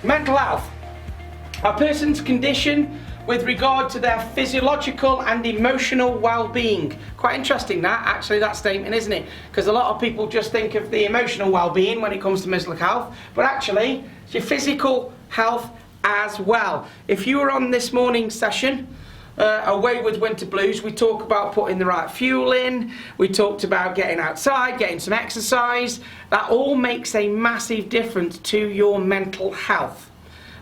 mental health. A person's condition with regard to their physiological and emotional well-being. Quite interesting that, actually, that statement, isn't it? Because a lot of people just think of the emotional well-being when it comes to mental health, but actually, it's your physical health as well. If you were on this morning's session, Away with Winter Blues, we talk about putting the right fuel in, we talked about getting outside, getting some exercise. That all makes a massive difference to your mental health.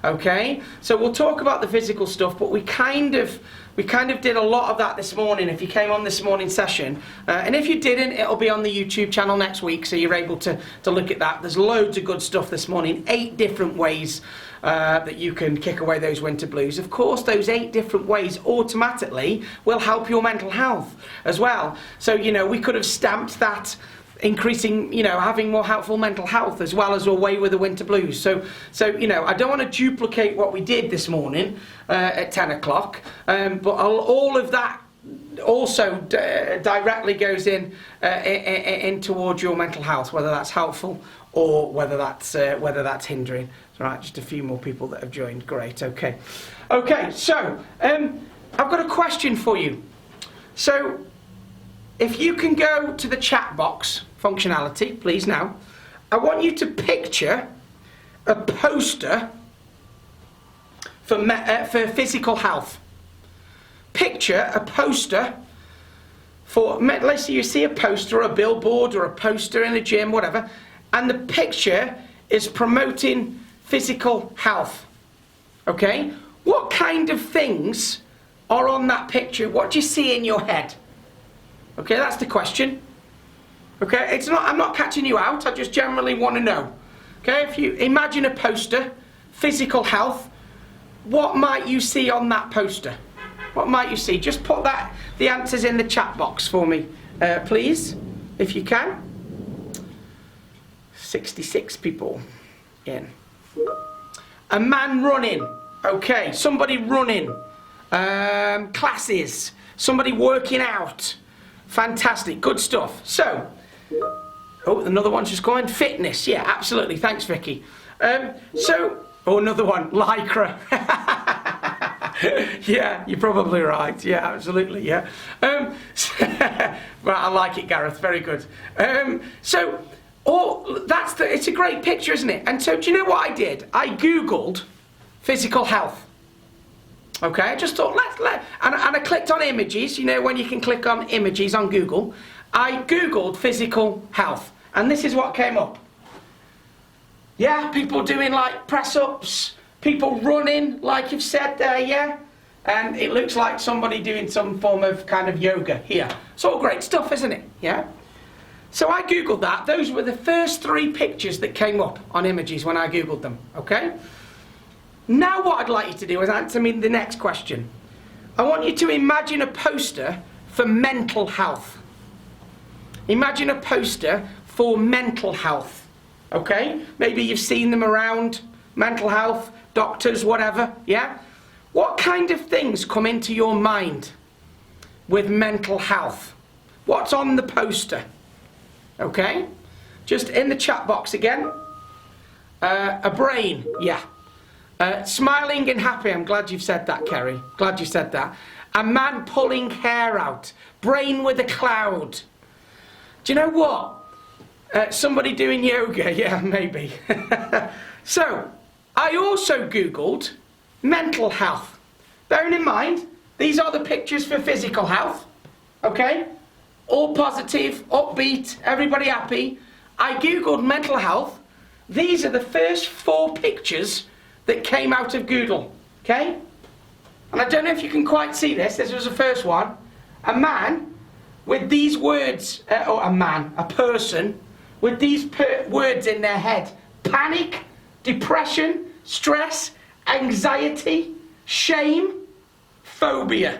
Okay, so we'll talk about the physical stuff, but we kind of did a lot of that this morning if you came on this morning's session, and if you didn't, it'll be on the YouTube channel next week, so you're able to look at that. There's loads of good stuff this morning, 8 different ways that you can kick away those winter blues. Of course, those 8 different ways automatically will help your mental health as well. So, you know, we could have stamped that increasing, you know, having more helpful mental health as well as Away with the Winter Blues. So you know, I don't want to duplicate what we did this morning at 10 o'clock, but all of that also directly goes in towards your mental health, whether that's helpful or whether that's hindering. Right, just a few more people that have joined. Great. Okay, so I've got a question for you. So if you can go to the chat box functionality, please now, I want you to picture a poster for physical health. Picture a poster for, let's say you see a poster or a billboard or a poster in a gym, whatever, and the picture is promoting physical health. Okay? What kind of things are on that picture? What do you see in your head? Okay, that's the question. Okay, it's not, I'm not catching you out, I just generally want to know. Okay, if you imagine a poster, physical health, what might you see on that poster? What might you see? Just put the answers in the chat box for me, please, if you can. 66 people in. A man running. Okay, somebody running. Classes. Somebody working out. Fantastic, good stuff. So, oh, another one's just going. Fitness, yeah, absolutely. Thanks, Vicky. Oh, another one, lycra. Yeah, you're probably right. Yeah, absolutely. Yeah. Right, I like it, Gareth. Very good. It's a great picture, isn't it? And so, do you know what I did? I googled physical health. Okay, I just thought, and I clicked on images, you know, when you can click on images on Google. I googled physical health, and this is what came up. Yeah, people doing like press-ups, people running, like you've said there, yeah? And it looks like somebody doing some form of kind of yoga here. It's all great stuff, isn't it? Yeah? So I googled that. Those were the first 3 pictures that came up on images when I googled them, okay? Now what I'd like you to do is answer me the next question. I want you to imagine a poster for mental health. Imagine a poster for mental health. Okay? Maybe you've seen them around, mental health, doctors, whatever, yeah? What kind of things come into your mind with mental health? What's on the poster? Okay? Just in the chat box again. A brain, yeah. Smiling and happy, I'm glad you've said that, Kerry. Glad you said that. A man pulling hair out. Brain with a cloud. Do you know what? Somebody doing yoga, yeah, maybe. So, I also googled mental health. Bearing in mind, these are the pictures for physical health. Okay? All positive, upbeat, everybody happy. I googled mental health. These are the first 4 pictures that came out of Google, okay? And I don't know if you can quite see this. This was the first one. A man with these words, a person with these words in their head. Panic, depression, stress, anxiety, shame, phobia.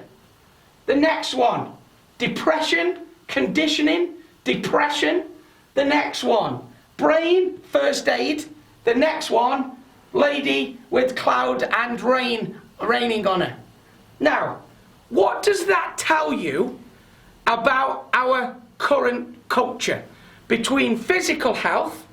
The next one, depression, conditioning, depression. The next one, brain, first aid. The next one, lady with cloud and raining on her. Now, what does that tell you about our current culture between physical health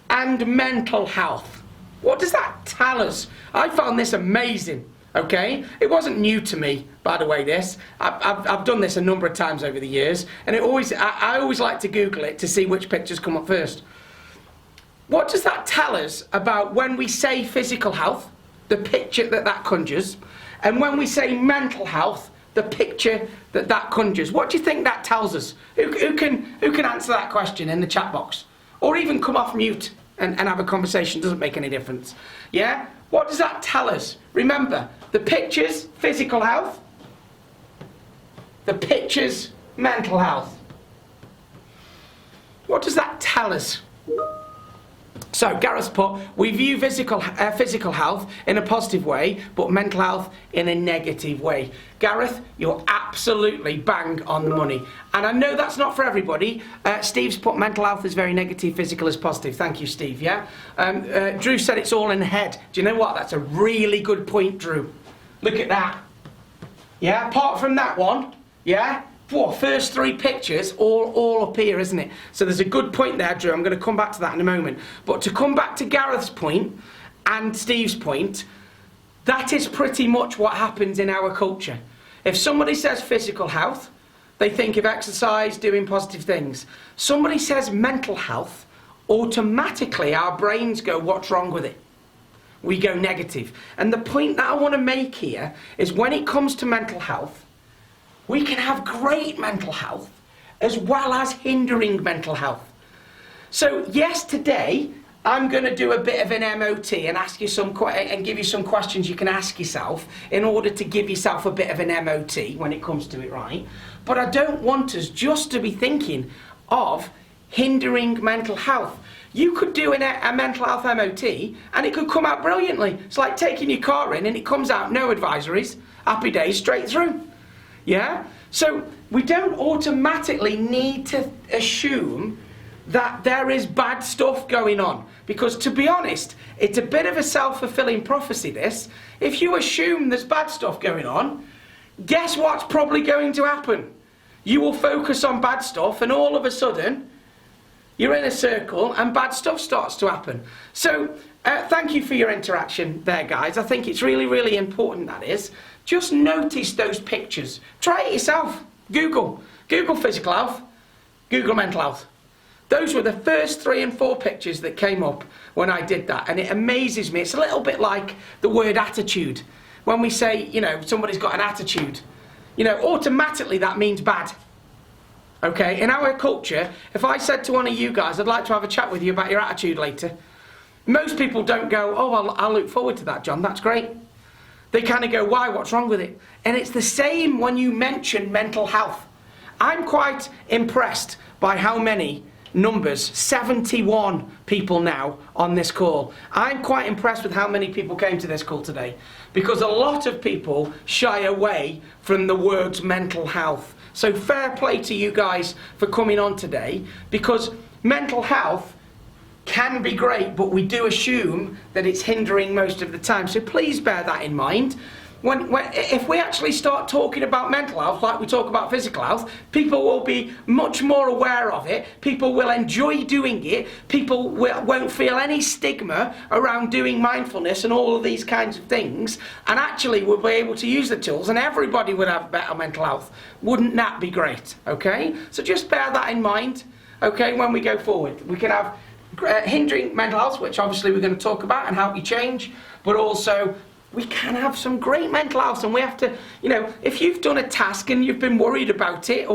and mental health? What does that tell us? I found this amazing. Okay, it wasn't new to me, by the way. This I've done this a number of times over the years, and I always like to Google it to see which pictures come up first. What does that tell us about when we say physical health, the picture that conjures, and when we say mental health, the picture that conjures? What do you think that tells us? Who can answer that question in the chat box, or even come off mute and have a conversation? Doesn't make any difference. Yeah. What does that tell us? Remember, the pictures, physical health. The pictures, mental health. What does that tell us? So, Gareth's put, we view physical health in a positive way, but mental health in a negative way. Gareth, you're absolutely bang on the money. And I know that's not for everybody. Steve's put mental health is very negative, physical is positive. Thank you, Steve, yeah? Drew said it's all in the head. Do you know what? That's a really good point, Drew. Look at that. Yeah, apart from that one, yeah? Whoa, first three pictures, all up here, isn't it? So there's a good point there, Drew. I'm going to come back to that in a moment. But to come back to Gareth's point and Steve's point, that is pretty much what happens in our culture. If somebody says physical health, they think of exercise, doing positive things. Somebody says mental health, automatically our brains go, what's wrong with it? We go negative. And the point that I want to make here is when it comes to mental health, we can have great mental health as well as hindering mental health. So yes, today I'm going to do a bit of an MOT and ask you and give you some questions you can ask yourself in order to give yourself a bit of an MOT when it comes to it, right? But I don't want us just to be thinking of hindering mental health. You could do a mental health MOT and it could come out brilliantly. It's like taking your car in and it comes out no advisories, happy days, straight through. Yeah? So we don't automatically need to assume that there is bad stuff going on. Because to be honest, it's a bit of a self-fulfilling prophecy, this. If you assume there's bad stuff going on, guess what's probably going to happen? You will focus on bad stuff and all of a sudden, you're in a circle and bad stuff starts to happen. So thank you for your interaction there, guys. I think it's really, really important, that is. Just notice those pictures. Try it yourself. Google physical health, Google mental health. Those were the first 3 and 4 pictures that came up when I did that. And it amazes me. It's a little bit like the word attitude. When we say, you know, somebody's got an attitude, you know, automatically that means bad. Okay, in our culture, if I said to one of you guys, I'd like to have a chat with you about your attitude later, most people don't go, oh, I'll look forward to that, John, that's great. They kind of go, why, what's wrong with it? And it's the same when you mention mental health. I'm quite impressed by how many numbers, 71 people now on this call. I'm quite impressed with how many people came to this call today, because a lot of people shy away from the words mental health. So fair play to you guys for coming on today, because mental health can be great, but we do assume that it's hindering most of the time. So please bear that in mind. If we actually start talking about mental health like we talk about physical health, people will be much more aware of it. People will enjoy doing it. People won't feel any stigma around doing mindfulness and all of these kinds of things. And actually we'll be able to use the tools and everybody would have better mental health. Wouldn't that be great? Okay? So just bear that in mind, okay, when we go forward. We can have hindering mental health, which obviously we're going to talk about and help you change, but also we can have some great mental health. And we have to, you know, if you've done a task and you've been worried about it,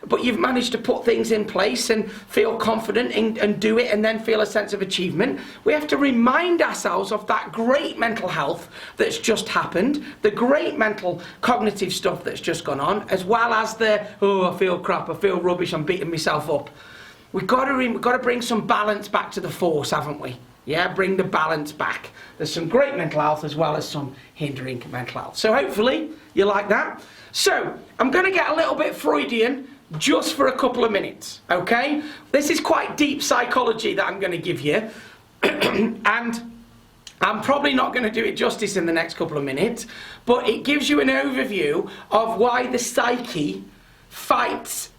but you've managed to put things in place and feel confident and do it and then feel a sense of achievement, we have to remind ourselves of that great mental health that's just happened, the great mental cognitive stuff that's just gone on, as well as the, oh, I feel crap, I feel rubbish, I'm beating myself up. We've got to bring some balance back to the force, haven't we? Yeah, bring the balance back. There's some great mental health as well as some hindering mental health. So hopefully you like that. So I'm going to get a little bit Freudian just for a couple of minutes, okay? This is quite deep psychology that I'm going to give you. And I'm probably not going to do it justice in the next couple of minutes, but it gives you an overview of why the psyche fights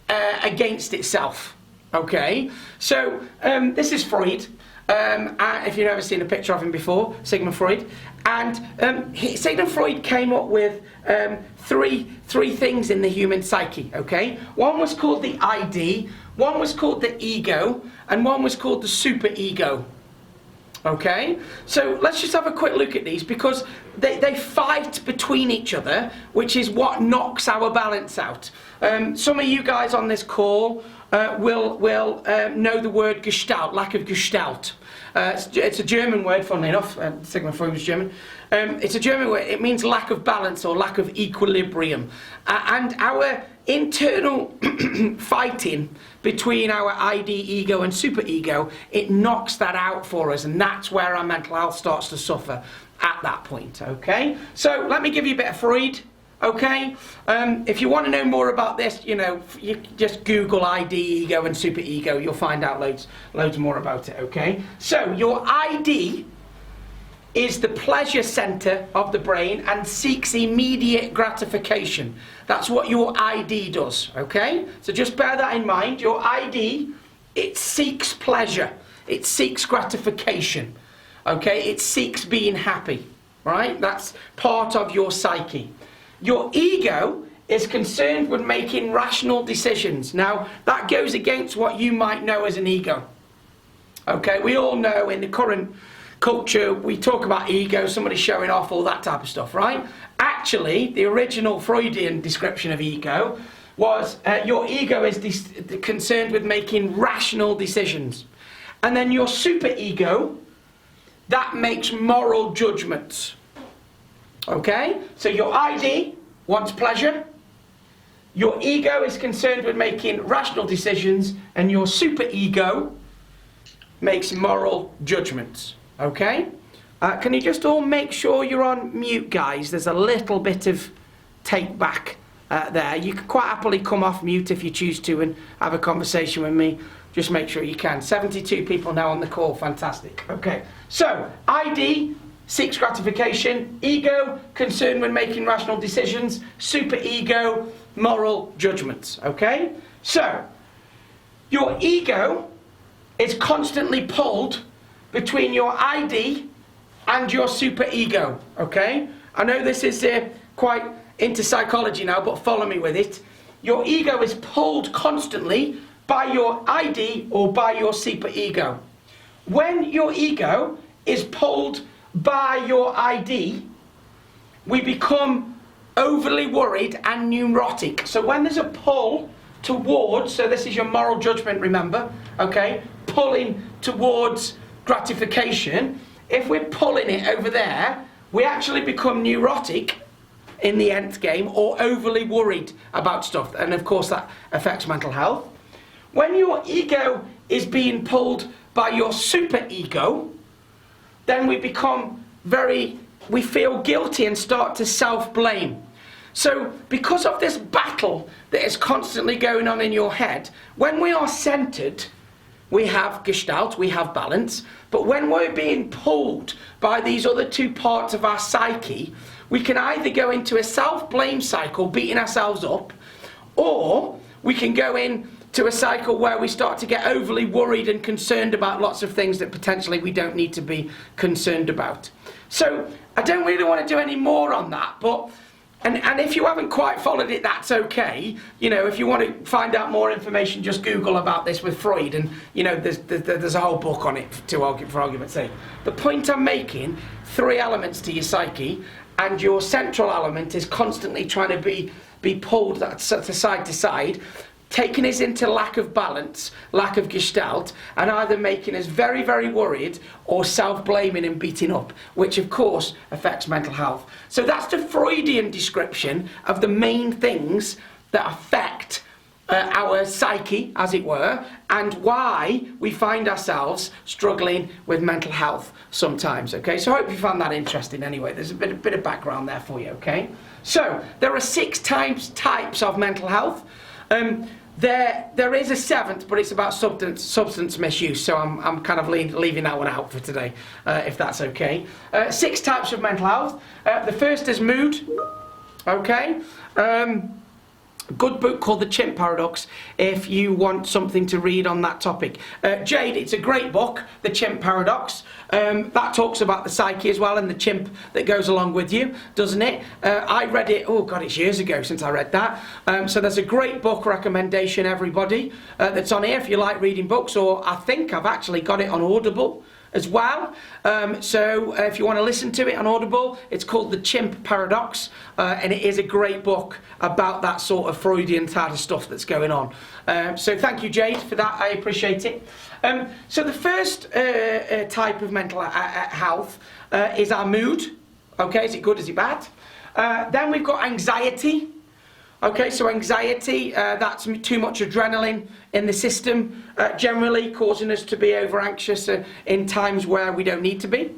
against itself. Okay, so this is Freud, If you've never seen a picture of him before, Sigmund Freud. And Sigmund Freud came up with three things in the human psyche, okay? One was called the ID, one was called the ego, and one was called the superego. Okay, so let's just have a quick look at these, because they fight between each other, which is what knocks our balance out. Some of you guys on this call will know the word Gestalt, lack of Gestalt. It's a German word, funnily enough. Sigmund Freud was German. It's a German word. It means lack of balance or lack of equilibrium. And our internal fighting between our ID, ego and superego, it knocks that out for us, and that's where our mental health starts to suffer at that point, okay? So let me give you a bit of Freud, okay? If you want to know more about this, you just Google ID, ego and superego, you'll find out loads more about it, okay? So your ID is the pleasure center of the brain and seeks immediate gratification. That's what your ID does, okay? So just bear that in mind. Your ID, it seeks pleasure. It seeks gratification, okay? It seeks being happy, right? That's part of your psyche. Your ego is concerned with making rational decisions. Now, that goes against what you might know as an ego, okay? We all know in the current culture, we talk about ego, somebody showing off, all that type of stuff, right? Actually, the original Freudian description of ego was your ego is concerned with making rational decisions. And then your superego, that makes moral judgments. Okay? So your ID wants pleasure, your ego is concerned with making rational decisions, and your superego makes moral judgments. Okay? Can you just all make sure you're on mute, guys? There's a little bit of take back there. You can quite happily come off mute if you choose to and have a conversation with me. Just make sure you can. 72 people now on the call. Fantastic. Okay. So, ID seeks gratification. Ego, concerned with making rational decisions. Superego, moral judgments. Okay? So, your ego is constantly pulled between your ID and your superego, okay? I know this is quite into psychology now, but follow me with it. Your ego is pulled constantly by your ID or by your superego. When your ego is pulled by your ID, we become overly worried and neurotic. So when there's a pull towards, so this is your moral judgment, remember, okay? Pulling towards gratification, if we're pulling it over there, we actually become neurotic in the nth game or overly worried about stuff, and of course that affects mental health. When your ego is being pulled by your superego, then we feel guilty and start to self-blame. So because of this battle that is constantly going on in your head, when we are centered, we have Gestalt, we have balance, but when we're being pulled by these other two parts of our psyche, we can either go into a self-blame cycle, beating ourselves up, or we can go into a cycle where we start to get overly worried and concerned about lots of things that potentially we don't need to be concerned about. So I don't really want to do any more on that, but and if you haven't quite followed it, that's okay. If you want to find out more information, just Google about this with Freud, and there's a whole book on it for argument's sake. The point I'm making, 3 elements to your psyche, and your central element is constantly trying to be pulled side to side, taking us into lack of balance, lack of Gestalt, and either making us very, very worried or self-blaming and beating up, which of course affects mental health. So that's the Freudian description of the main things that affect our psyche, as it were, and why we find ourselves struggling with mental health sometimes, okay? So I hope you found that interesting anyway. There's a bit of background there for you, okay? So there are 6 types of mental health. There is a 7th, but it's about substance misuse, so I'm kind of leaving that one out for today, if that's okay. 6 types of mental health. The first is mood, okay? good book called The Chimp Paradox if you want something to read on that topic. Jade, it's a great book, The Chimp Paradox. That talks about the psyche as well and the chimp that goes along with you, doesn't it? I read it, oh God, it's years ago since I read that. So there's a great book recommendation, everybody, that's on here if you like reading books, or I think I've actually got it on Audible as well. So if you want to listen to it on Audible, it's called The Chimp Paradox, and it is a great book about that sort of Freudian type of stuff that's going on. So thank you, Jade, for that. I appreciate it. So the first type of mental health is our mood. Okay, is it good, is it bad? Then we've got anxiety. Okay, so anxiety, that's too much adrenaline in the system, generally causing us to be over anxious in times where we don't need to be.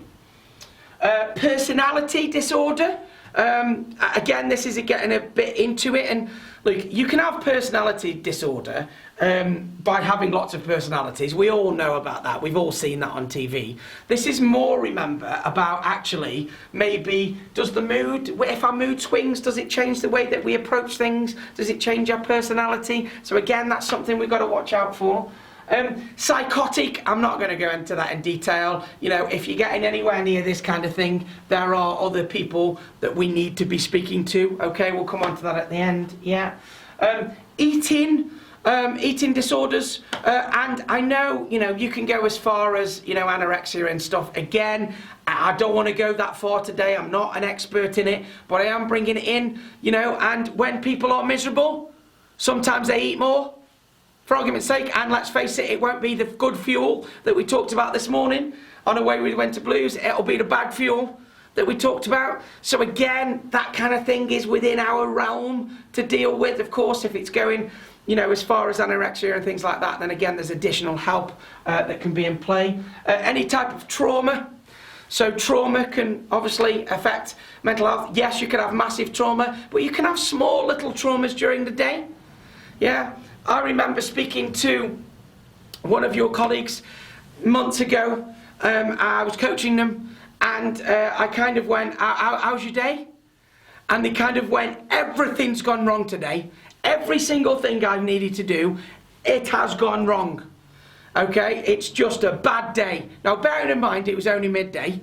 Personality disorder, again, this is getting a bit into it, and look, you can have personality disorder by having lots of personalities. We all know about that. We've all seen that on TV. This is more, remember, about actually maybe does the mood, if our mood swings, does it change the way that we approach things? Does it change our personality? So again, that's something we've got to watch out for. Psychotic, I'm not going to go into that in detail. You know, if you're getting anywhere near this kind of thing, there are other people that we need to be speaking to. Okay, we'll come on to that at the end. Yeah. Eating disorders, and I know, you know, you can go as far as, you know, anorexia and stuff. Again, I don't want to go that far today. I'm not an expert in it, but I am bringing it in, you know, and when people are miserable, sometimes they eat more, for argument's sake, and let's face it, it won't be the good fuel that we talked about this morning on the way we went to Blues. It'll be the bad fuel that we talked about. So again, that kind of thing is within our realm to deal with. Of course, if it's going, you know, as far as anorexia and things like that, then again, there's additional help that can be in play. Any type of trauma. So trauma can obviously affect mental health. Yes, you can have massive trauma, but you can have small little traumas during the day. Yeah, I remember speaking to one of your colleagues months ago. I was coaching them, and I kind of went, how's your day? And they kind of went, everything's gone wrong today. Every single thing I've needed to do, it has gone wrong. Okay, it's just a bad day. Now, bearing in mind, it was only midday,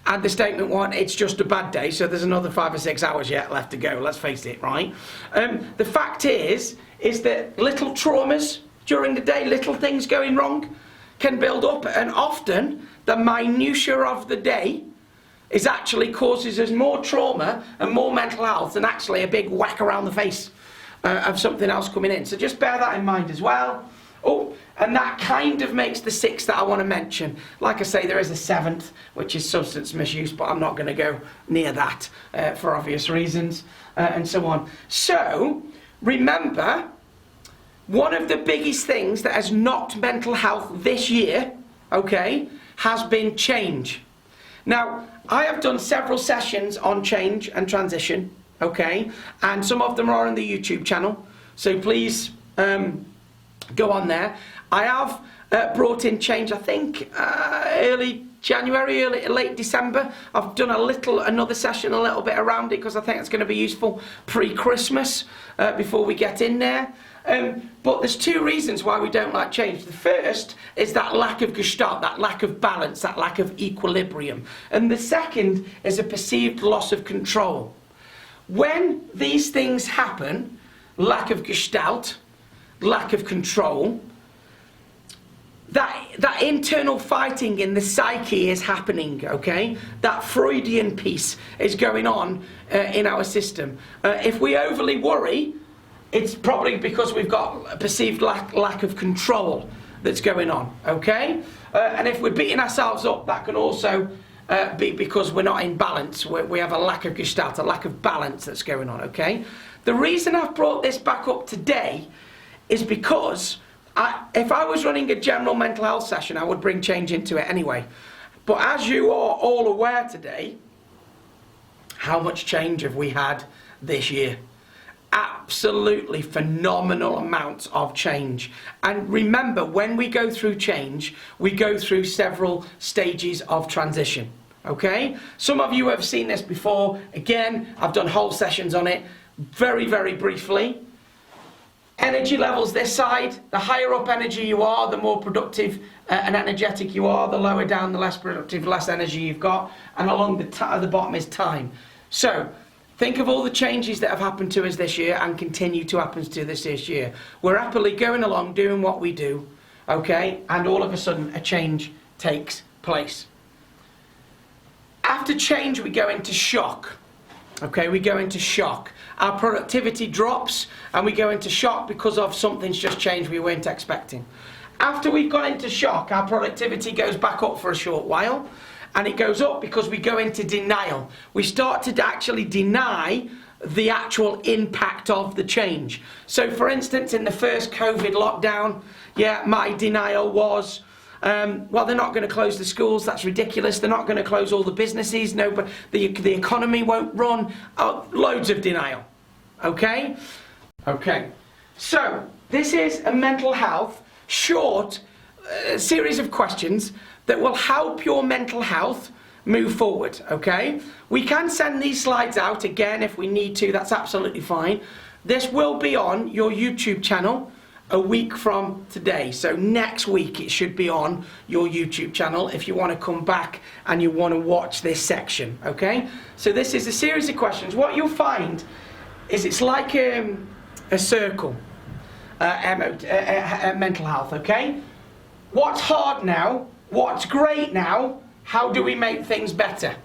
and the statement was, it's just a bad day, so there's another 5 or 6 hours yet left to go, let's face it, right? The fact is that little traumas during the day, little things going wrong, can build up, and often the minutiae of the day is actually causes us more trauma and more mental health than actually a big whack around the face of something else coming in. So just bear that in mind as well. Oh, and that kind of makes the 6th that I want to mention. Like I say, there is a 7th, which is substance misuse, but I'm not going to go near that for obvious reasons, and so on. So, remember, one of the biggest things that has knocked mental health this year, okay, has been change. Now, I have done several sessions on change and transition, okay, and some of them are on the YouTube channel, so please go on there. I have brought in change, I think, early January, late December. I've done another session a little bit around it because I think it's going to be useful pre-Christmas before we get in there. But there's 2 reasons why we don't like change. The first is that lack of gestalt, that lack of balance, that lack of equilibrium. And the second is a perceived loss of control. When these things happen, lack of gestalt, lack of control, that internal fighting in the psyche is happening, okay? That Freudian piece is going on in our system. If we overly worry, it's probably because we've got a perceived lack of control that's going on, okay? And if we're beating ourselves up, that can also be because we're not in balance. We have a lack of gestalt, a lack of balance that's going on, okay? The reason I've brought this back up today is because if I was running a general mental health session, I would bring change into it anyway. But as you are all aware today, how much change have we had this year? Absolutely phenomenal amounts of change. And remember, when we go through change, we go through several stages of transition. Okay? Some of you have seen this before. Again, I've done whole sessions on it. Very, very briefly. energy levels this side. The higher up energy you are, the more productive and energetic you are. The lower down, the less productive, less energy you've got. And along the bottom is time. So think of all the changes that have happened to us this year and continue to happen to us this year. We're happily going along, doing what we do, okay? And all of a sudden, a change takes place. After change, we go into shock. Okay, we go into shock. Our productivity drops and we go into shock because of something's just changed we weren't expecting. After we've gone into shock, our productivity goes back up for a short while, and it goes up because we go into denial. We start to actually deny the actual impact of the change. So for instance, in the first COVID lockdown, my denial was, well, they're not going to close the schools. That's ridiculous. They're not going to close all the businesses. No, but the economy won't run. Loads of denial. Okay? Okay. So this is a mental health short series of questions that will help your mental health move forward. Okay? We can send these slides out again if we need to. That's absolutely fine. This will be on your YouTube channel a week from today. So next week it should be on your YouTube channel if you want to come back and you want to watch this section, okay? So this is a series of questions. What you'll find is it's like a circle, mental health, okay? What's hard now? What's great now? How do we make things better?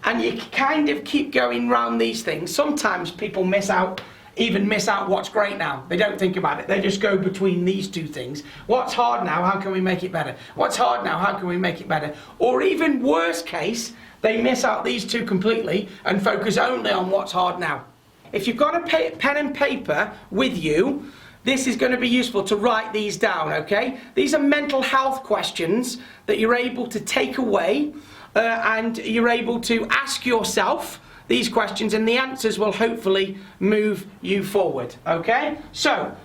And you kind of keep going round these things. Sometimes people miss out what's great now. They don't think about it. They just go between these two things. What's hard now? How can we make it better? What's hard now? How can we make it better? Or even worse case, they miss out these two completely and focus only on what's hard now. If you've got a pen and paper with you, this is going to be useful to write these down, okay? These are mental health questions that you're able to take away and you're able to ask yourself these questions, and the answers will hopefully move you forward, okay? So,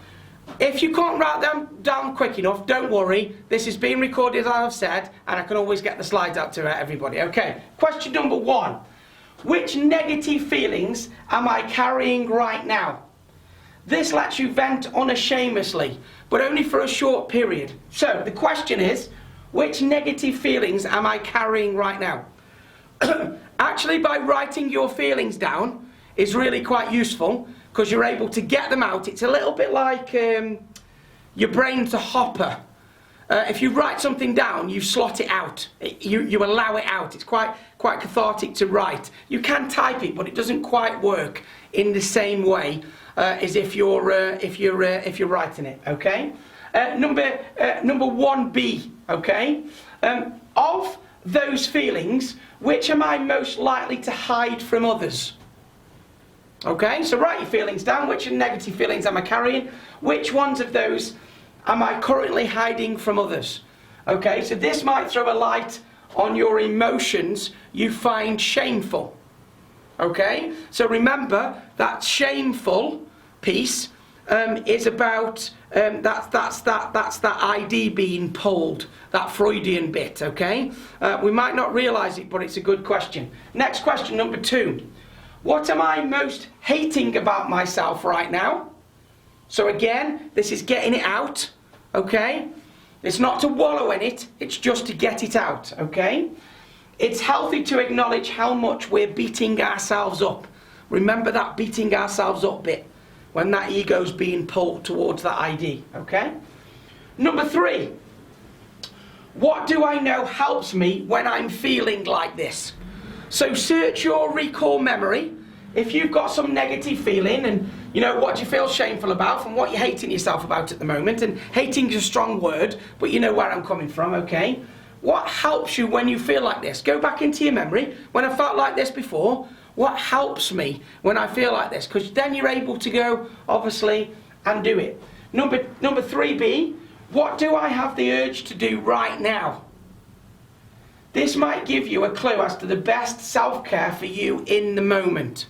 if you can't write them down quick enough, don't worry. This is being recorded, as I've said, and I can always get the slides out to everybody, okay? Question number 1. Which negative feelings am I carrying right now? This lets you vent unashamedly, but only for a short period. So, the question is, which negative feelings am I carrying right now? Actually, by writing your feelings down is really quite useful because you're able to get them out. It's a little bit like your brain's a hopper. If you write something down, you slot it out. You allow it out. It's quite cathartic to write. You can type it, but it doesn't quite work in the same way as if you're writing it. Okay. Number 1B. Okay. Of those feelings, which am I most likely to hide from others? Okay, so write your feelings down. Which negative feelings am I carrying? Which ones of those am I currently hiding from others? Okay, so this might throw a light on your emotions you find shameful. Okay, so remember that shameful piece is about that's that ID being pulled, that Freudian bit, okay? We might not realise it, but it's a good question. Next question, number 2. What am I most hating about myself right now? So again, this is getting it out, okay? It's not to wallow in it, it's just to get it out, okay? It's healthy to acknowledge how much we're beating ourselves up. Remember that beating ourselves up bit, when that ego's being pulled towards that ID, okay? Number 3, what do I know helps me when I'm feeling like this? So search your recall memory. If you've got some negative feeling and you know what you feel shameful about and what you're hating yourself about at the moment, and hating is a strong word, but you know where I'm coming from, okay? What helps you when you feel like this? Go back into your memory. When I felt like this before, what helps me when I feel like this? Because then you're able to go, obviously, and do it. Number 3B, what do I have the urge to do right now? This might give you a clue as to the best self-care for you in the moment.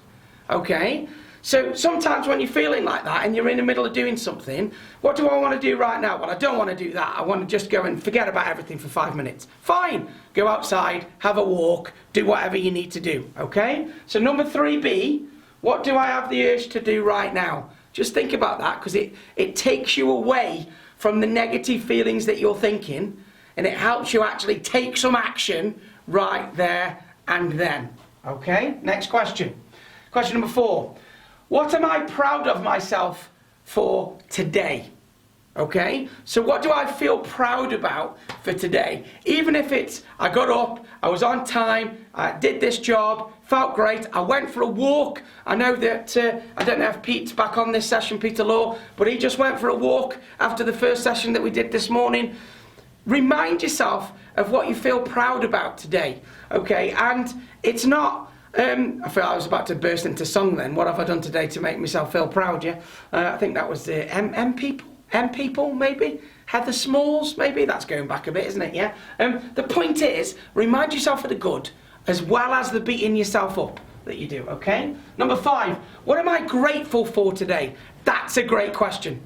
Okay? So sometimes when you're feeling like that and you're in the middle of doing something, what do I want to do right now? Well, I don't want to do that. I want to just go and forget about everything for 5 minutes. Fine. Go outside, have a walk, do whatever you need to do. Okay? So number 3B, what do I have the urge to do right now? Just think about that, because it takes you away from the negative feelings that you're thinking, and it helps you actually take some action right there and then. Okay, next question. Question number 4. What am I proud of myself for today? Okay, so what do I feel proud about for today? Even if it's, I got up, I was on time, I did this job, felt great, I went for a walk. I know that, I don't know if Pete's back on this session, Peter Law, but he just went for a walk after the first session that we did this morning. Remind yourself of what you feel proud about today, okay? And it's not, I feel I was about to burst into song then. What have I done today to make myself feel proud, yeah? I think that was the M people, maybe? Heather Smalls, maybe? That's going back a bit, isn't it, yeah? The point is, remind yourself of the good, as well as the beating yourself up that you do, okay? Number 5, what am I grateful for today? That's a great question,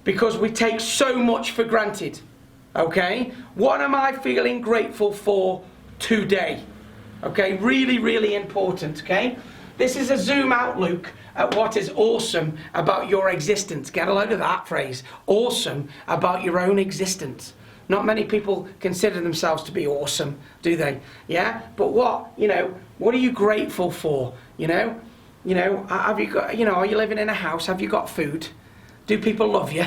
because we take so much for granted, okay? What am I feeling grateful for today? Okay, really, really important, okay? This is a zoom out look at what is awesome about your existence. Get a load of that phrase. Awesome about your own existence. Not many people consider themselves to be awesome, do they? Yeah? But what are you grateful for? Have you got, are you living in a house? Have you got food? Do people love you?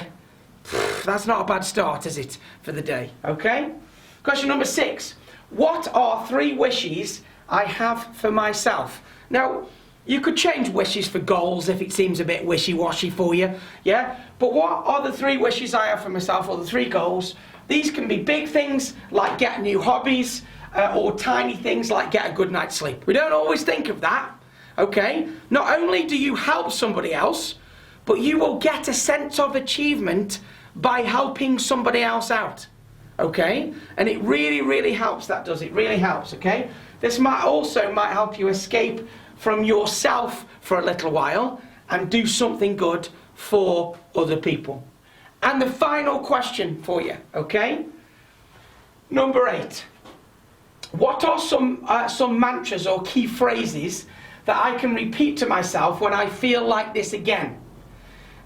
That's not a bad start, is it, for the day? Okay? Question number 6. What are 3 wishes I have for myself? Now, you could change wishes for goals if it seems a bit wishy-washy for you, yeah? But what are the 3 wishes I have for myself, or the 3 goals? These can be big things like get new hobbies, or tiny things like get a good night's sleep. We don't always think of that, okay? Not only do you help somebody else, but you will get a sense of achievement by helping somebody else out, okay? And it really, really helps, that does. It really helps, okay? This might help you escape from yourself for a little while and do something good for other people. And the final question for you, okay? Number 8. What are some mantras or key phrases that I can repeat to myself when I feel like this again?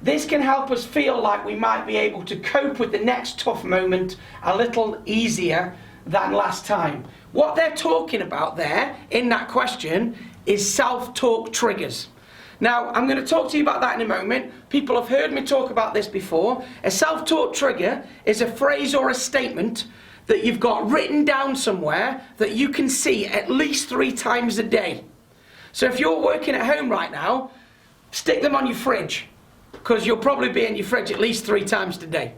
This can help us feel like we might be able to cope with the next tough moment a little easier than last time. What they're talking about there in that question is self-talk triggers. Now, I'm going to talk to you about that in a moment. People have heard me talk about this before. A self-talk trigger is a phrase or a statement that you've got written down somewhere that you can see at least 3 times a day. So if you're working at home right now, stick them on your fridge, because you'll probably be in your fridge at least 3 times today.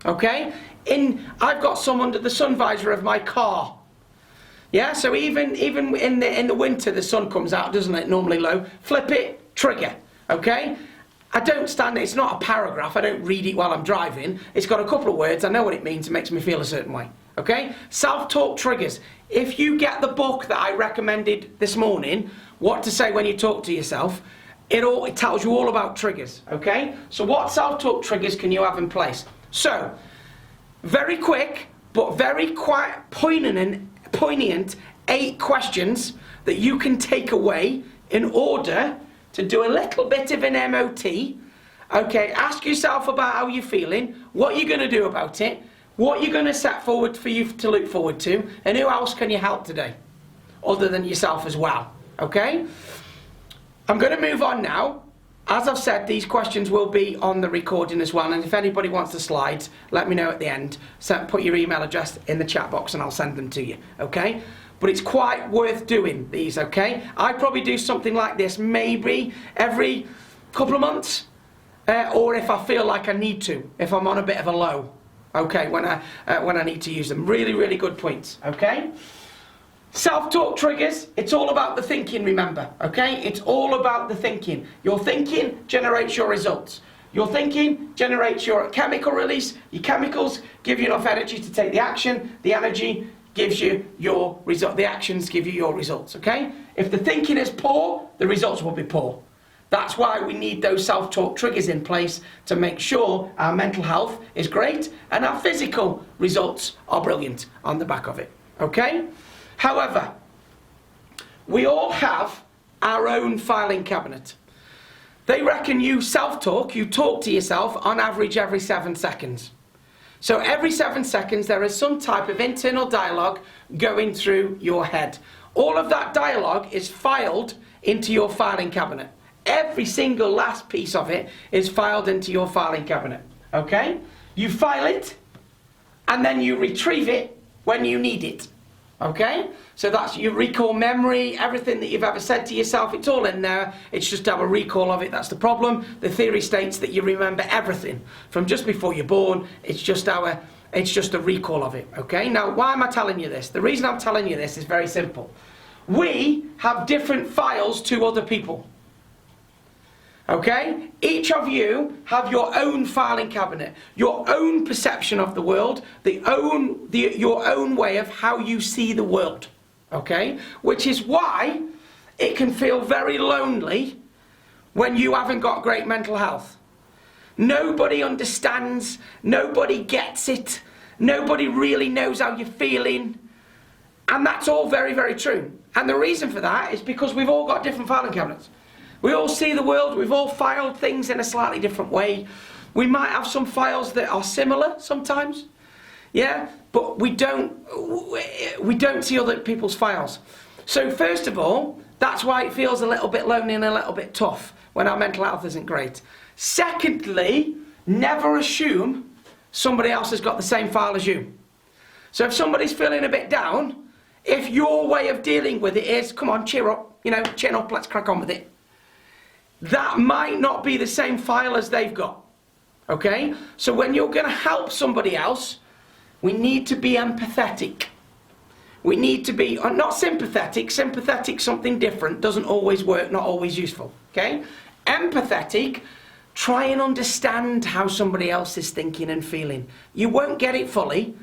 Okay? I've got some under the sun visor of my car. Yeah, so even in the winter the sun comes out, doesn't it? Normally low. Flip it, trigger. Okay? I don't stand it. It's not a paragraph. I don't read it while I'm driving. It's got a couple of words. I know what it means. It makes me feel a certain way. Okay? Self-talk triggers. If you get the book that I recommended this morning, What to Say When You Talk to Yourself, it tells you all about triggers. Okay? So what self-talk triggers can you have in place? So, very quick, but very quite poignant 8 questions that you can take away in order to do a little bit of an MOT. Okay, ask yourself about how you're feeling, what you're going to do about it, what you're going to set forward for you to look forward to, and who else can you help today, other than yourself as well. Okay? I'm going to move on now. As I've said, these questions will be on the recording as well, and if anybody wants the slides, let me know at the end. Put your email address in the chat box and I'll send them to you, okay? But it's quite worth doing these, okay? I probably do something like this maybe every couple of months, or if I feel like I need to, if I'm on a bit of a low, okay, when I need to use them. Really, really good points, okay? Self-talk triggers, it's all about the thinking, remember, okay? It's all about the thinking. Your thinking generates your results. Your thinking generates your chemical release. Your chemicals give you enough energy to take the action. The energy gives you your result. The actions give you your results, okay? If the thinking is poor, the results will be poor. That's why we need those self-talk triggers in place to make sure our mental health is great and our physical results are brilliant on the back of it, okay? However, we all have our own filing cabinet. They reckon you self-talk, you talk to yourself on average every 7 seconds. So every 7 seconds there is some type of internal dialogue going through your head. All of that dialogue is filed into your filing cabinet. Every single last piece of it is filed into your filing cabinet. Okay? You file it and then you retrieve it when you need it. Okay? So that's your recall memory, everything that you've ever said to yourself, it's all in there. It's just to have a recall of it. That's the problem. The theory states that you remember everything from just before you're born. It's just a recall of it. Okay? Now, why am I telling you this? The reason I'm telling you this is very simple. We have different files to other people. Okay? Each of you have your own filing cabinet, your own perception of the world, your own way of how you see the world. Okay? Which is why it can feel very lonely when you haven't got great mental health. Nobody understands, nobody gets it, nobody really knows how you're feeling. And that's all very, very true. And the reason for that is because we've all got different filing cabinets. We all see the world, we've all filed things in a slightly different way. We might have some files that are similar sometimes, yeah, but we don't see other people's files. So first of all, that's why it feels a little bit lonely and a little bit tough when our mental health isn't great. Secondly, never assume somebody else has got the same file as you. So if somebody's feeling a bit down, if your way of dealing with it is, come on, cheer up, chin up, let's crack on with it, that might not be the same file as they've got. Okay? So when you're going to help somebody else, we need to be empathetic. We need to be, not sympathetic. Sympathetic, something different, doesn't always work, not always useful. Okay? Empathetic, try and understand how somebody else is thinking and feeling. You won't get it fully,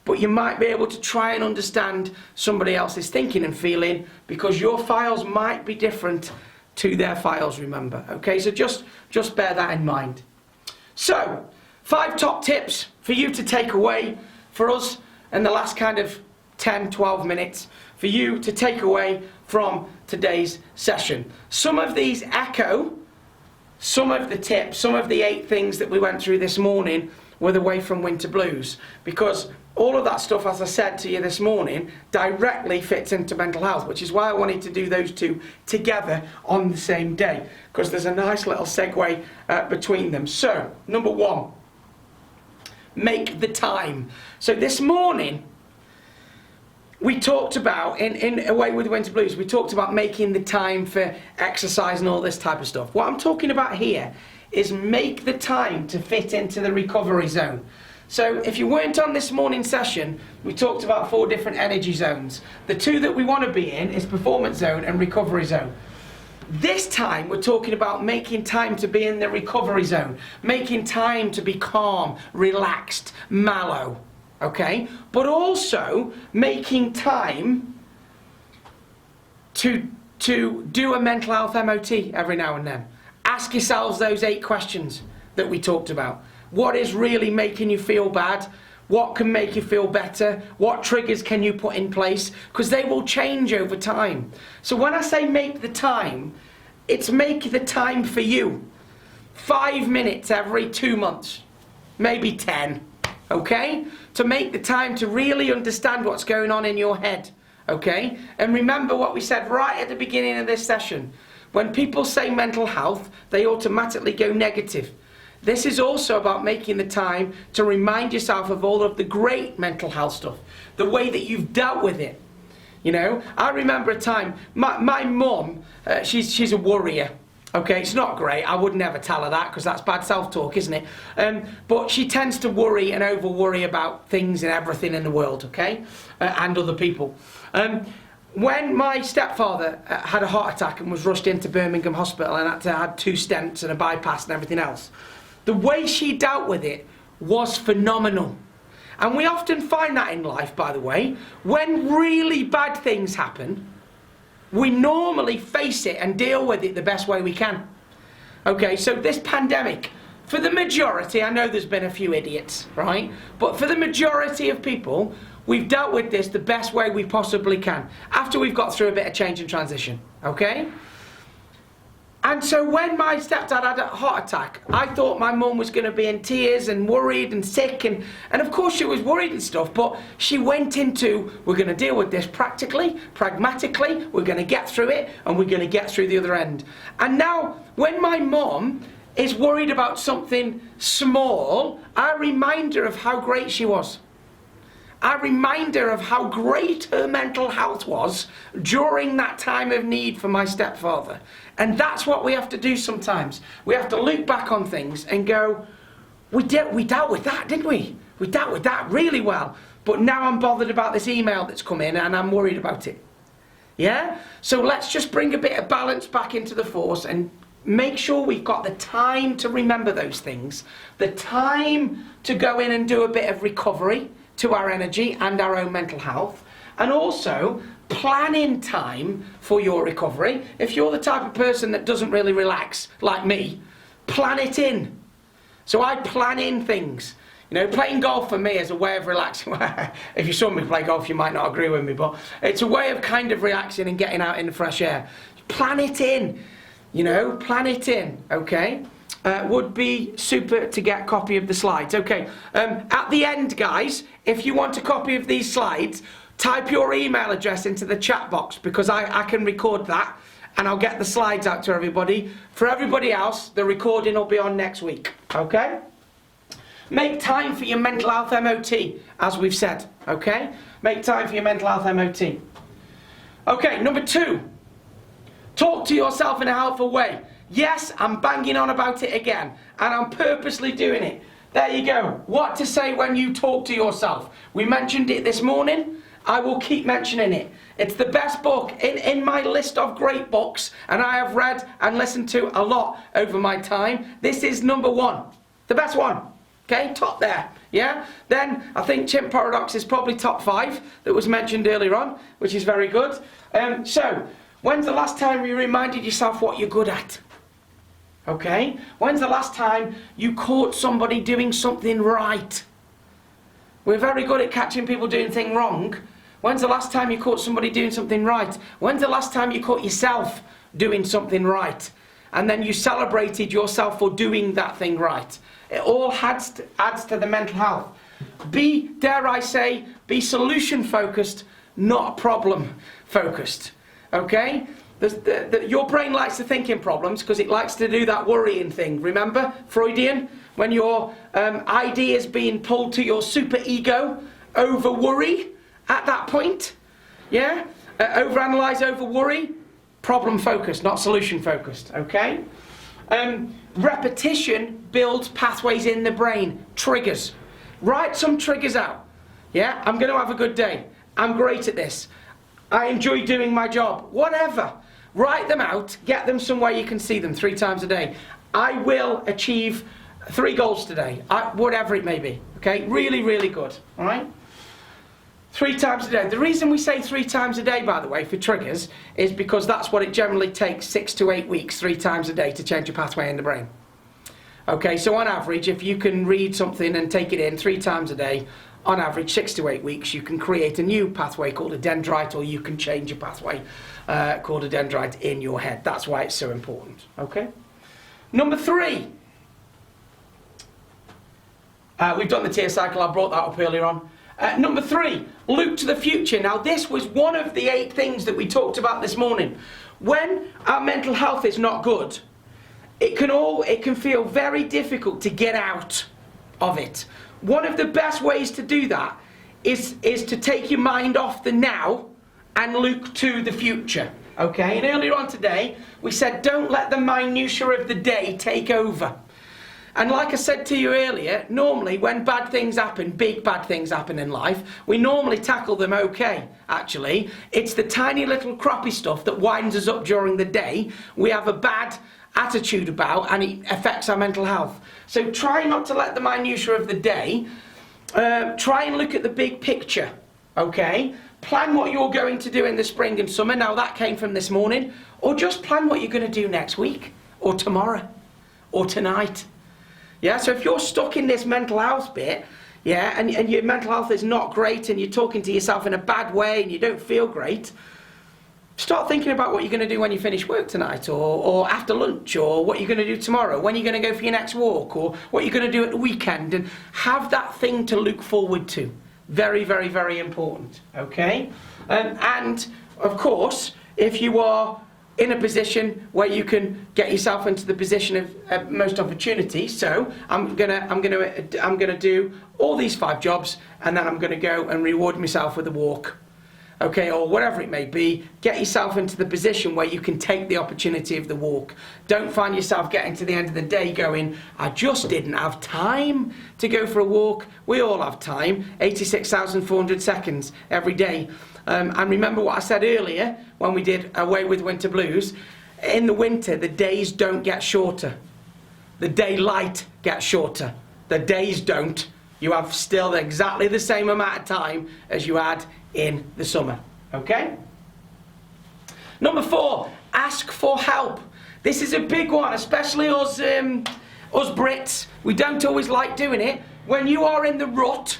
but you might be able to try and understand somebody else's thinking and feeling because your files might be different to their files, remember. Okay, so just bear that in mind. So, 5 top tips for you to take away for us in the last kind of 10, 12 minutes for you to take away from today's session. Some of these echo some of the tips, some of the 8 things that we went through this morning were the way from winter blues, because all of that stuff, as I said to you this morning, directly fits into mental health, which is why I wanted to do those 2 together on the same day, because there's a nice little segue between them. So, number 1, make the time. So this morning, we talked about, in Away with the Winter Blues, we talked about making the time for exercise and all this type of stuff. What I'm talking about here is make the time to fit into the recovery zone. So if you weren't on this morning's session, we talked about 4 different energy zones. The 2 that we want to be in is performance zone and recovery zone. This time we're talking about making time to be in the recovery zone, making time to be calm, relaxed, mellow, okay? But also making time to do a mental health MOT every now and then. Ask yourselves those 8 questions that we talked about. What is really making you feel bad? What can make you feel better? What triggers can you put in place? Because they will change over time. So when I say make the time, it's make the time for you. 5 minutes every 2 months, maybe 10, okay? To make the time to really understand what's going on in your head, okay? And remember what we said right at the beginning of this session. When people say mental health, they automatically go negative. This is also about making the time to remind yourself of all of the great mental health stuff, the way that you've dealt with it. You know, I remember a time, my mum, she's a worrier. Okay, it's not great. I would never tell her that because that's bad self-talk, isn't it? But she tends to worry and over-worry about things and everything in the world, okay? And other people. When my stepfather had a heart attack and was rushed into Birmingham Hospital and had to have 2 stents and a bypass and everything else, the way she dealt with it was phenomenal. And we often find that in life, by the way. When really bad things happen, we normally face it and deal with it the best way we can. Okay, so this pandemic, for the majority, I know there's been a few idiots, right? But for the majority of people, we've dealt with this the best way we possibly can, after we've got through a bit of change and transition, okay? And so when my stepdad had a heart attack, I thought my mum was going to be in tears and worried and sick, and of course she was worried and stuff, but she went into, we're going to deal with this practically, pragmatically, we're going to get through it, and we're going to get through the other end. And now, when my mum is worried about something small, I remind her of how great she was. I remind her of how great her mental health was during that time of need for my stepfather. And that's what we have to do sometimes. We have to look back on things and go, we dealt with that, didn't we? We dealt with that really well. But now I'm bothered about this email that's come in and I'm worried about it. Yeah? So let's just bring a bit of balance back into the force and make sure we've got the time to remember those things, the time to go in and do a bit of recovery to our energy and our own mental health, and also plan in time for your recovery. If you're the type of person that doesn't really relax, like me, plan it in. So I plan in things. You know, playing golf for me is a way of relaxing. If you saw me play golf, you might not agree with me, but it's a way of kind of relaxing and getting out in the fresh air. Plan it in, you know, plan it in, okay? Would be super to get a copy of the slides. Okay, at the end, guys, if you want a copy of these slides, type your email address into the chat box, because I can record that and I'll get the slides out to everybody. For everybody else, the recording will be on next week, okay? Make time for your mental health MOT, as we've said, okay? Make time for your mental health MOT. Okay, number 2, talk to yourself in a helpful way. Yes, I'm banging on about it again, and I'm purposely doing it. There you go. What to say when you talk to yourself. We mentioned it this morning. I will keep mentioning it. It's the best book in my list of great books, and I have read and listened to a lot over my time. This is number 1. The best one. Okay, top there. Yeah? Then I think Chimp Paradox is probably top 5 that was mentioned earlier on, which is very good. So, when's the last time you reminded yourself what you're good at? Okay? When's the last time you caught somebody doing something right? We're very good at catching people doing things wrong. When's the last time you caught somebody doing something right? When's the last time you caught yourself doing something right? And then you celebrated yourself for doing that thing right. It all adds to the mental health. Be, dare I say, be solution focused, not problem focused. Okay? Your brain likes to think in problems because it likes to do that worrying thing. Remember, Freudian? When your idea is being pulled to your super ego over worry at that point. Yeah? Overanalyze over worry. Problem focused, not solution focused. Okay? Repetition builds pathways in the brain. Triggers. Write some triggers out. Yeah? I'm going to have a good day. I'm great at this. I enjoy doing my job. Whatever. Write them out. Get them somewhere you can see them 3 times a day. I will achieve 3 goals today. Whatever it may be. Okay? Really, really good. Alright? 3 times a day. The reason we say 3 times a day, by the way, for triggers, is because that's what it generally takes 6 to 8 weeks, 3 times a day, to change a pathway in the brain. Okay, so on average, if you can read something and take it in 3 times a day, on average 6 to 8 weeks, you can create a new pathway called a dendrite, or you can change a pathway called a dendrite in your head. That's why it's so important. Okay? Number 3. We've done the tear cycle. I brought that up earlier on. Number 3, look to the future. Now, this was one of the 8 things that we talked about this morning. When our mental health is not good, it can feel very difficult to get out of it. One of the best ways to do that is to take your mind off the now and look to the future. Okay? And earlier on today, we said don't let the minutiae of the day take over. And like I said to you earlier, normally when bad things happen, big bad things happen in life, we normally tackle them okay, actually. It's the tiny little crappy stuff that winds us up during the day we have a bad attitude about, and it affects our mental health. So try not to let the minutiae of the day, try and look at the big picture, okay? Plan what you're going to do in the spring and summer. Now that came from this morning. Or just plan what you're going to do next week, or tomorrow, or tonight. Yeah, so if you're stuck in this mental health bit, yeah, and your mental health is not great and you're talking to yourself in a bad way and you don't feel great, Start thinking about what you're going to do when you finish work tonight, or after lunch, or what you're going to do tomorrow, when you're going to go for your next walk, or what you're going to do at the weekend, and have that thing to look forward to. Very, very, very important, okay? And, of course, if you are in a position where you can get yourself into the position of most opportunity, so I'm gonna do all these 5 jobs, and then I'm gonna go and reward myself with a walk. Okay, or whatever it may be, get yourself into the position where you can take the opportunity of the walk. Don't find yourself getting to the end of the day going, I just didn't have time to go for a walk. We all have time, 86,400 seconds every day. And remember what I said earlier when we did Away with Winter Blues. In the winter, the days don't get shorter. The daylight gets shorter. The days don't. You have still exactly the same amount of time as you had in the summer, okay? Number 4, ask for help. This is a big one, especially us Brits. We don't always like doing it. When you are in the rut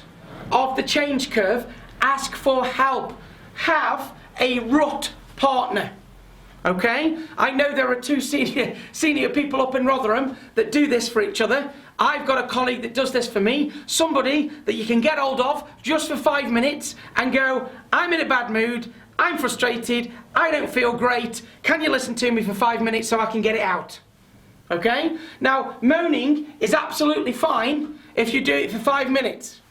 of the change curve, ask for help. Have a rut partner. Okay? I know there are 2 senior people up in Rotherham that do this for each other. I've got a colleague that does this for me. Somebody that you can get hold of just for 5 minutes and go, I'm in a bad mood, I'm frustrated, I don't feel great, can you listen to me for 5 minutes so I can get it out? Okay? Now, moaning is absolutely fine if you do it for 5 minutes.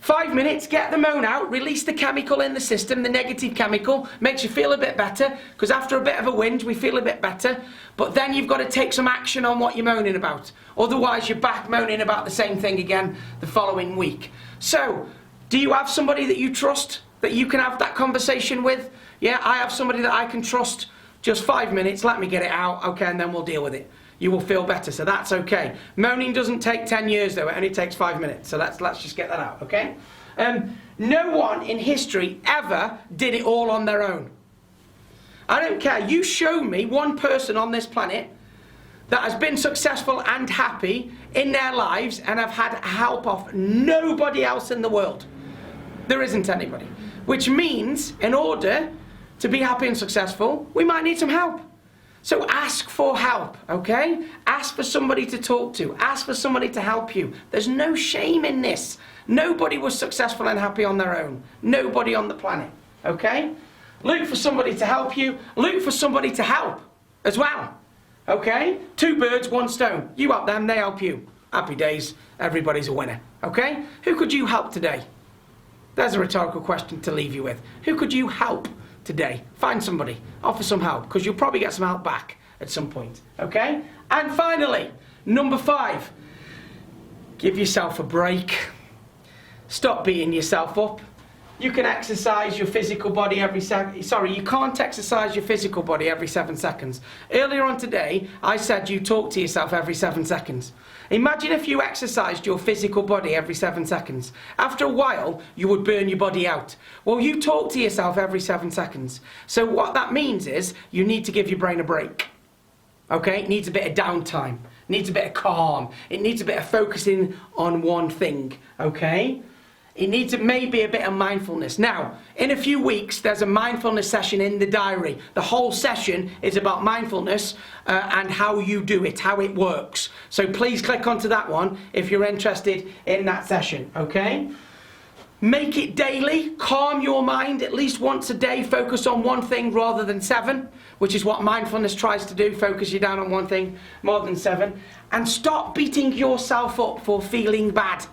5 minutes, get the moan out, release the chemical in the system, the negative chemical, makes you feel a bit better, because after a bit of a whinge, we feel a bit better, but then you've got to take some action on what you're moaning about. Otherwise, you're back moaning about the same thing again the following week. So, do you have somebody that you trust, that you can have that conversation with? Yeah, I have somebody that I can trust. Just 5 minutes, let me get it out, okay, and then we'll deal with it. You will feel better, so that's okay. Moaning doesn't take 10 years though, it only takes 5 minutes, so let's just get that out, okay? No one in history ever did it all on their own. I don't care, you show me one person on this planet that has been successful and happy in their lives and have had help of nobody else in the world. There isn't anybody. Which means, in order to be happy and successful, we might need some help. So ask for help, okay? Ask for somebody to talk to. Ask for somebody to help you. There's no shame in this. Nobody was successful and happy on their own. Nobody on the planet, okay? Look for somebody to help you. Look for somebody to help as well, okay? 2 birds, 1 stone. You help them, they help you. Happy days, everybody's a winner, okay? Who could you help today? There's a rhetorical question to leave you with. Who could you help today? Find somebody, offer some help, because you'll probably get some help back at some point, okay? And finally, number 5, give yourself a break. Stop beating yourself up. You can exercise your physical body every you can't exercise your physical body every 7 seconds. Earlier on today, I said you talk to yourself every 7 seconds. Imagine if you exercised your physical body every 7 seconds. After a while, you would burn your body out. Well, you talk to yourself every 7 seconds. So what that means is you need to give your brain a break. Okay? It needs a bit of downtime. It needs a bit of calm. It needs a bit of focusing on one thing. Okay? It needs maybe a bit of mindfulness. Now, in a few weeks, there's a mindfulness session in the diary. The whole session is about mindfulness and how you do it, how it works. So please click onto that one if you're interested in that session, okay? Make it daily. Calm your mind at least once a day. Focus on one thing rather than 7, which is what mindfulness tries to do. Focus you down on one thing more than 7. And stop beating yourself up for feeling bad.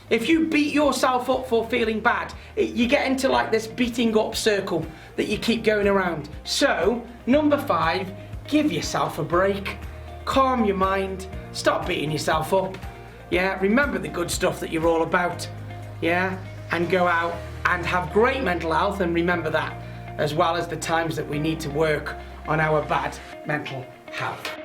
If you beat yourself up for feeling bad, you get into like this beating up circle that you keep going around. So, number 5, give yourself a break. Calm your mind. Stop beating yourself up. Yeah, remember the good stuff that you're all about. Yeah, and go out and have great mental health, and remember that, as well as the times that we need to work on our bad mental health.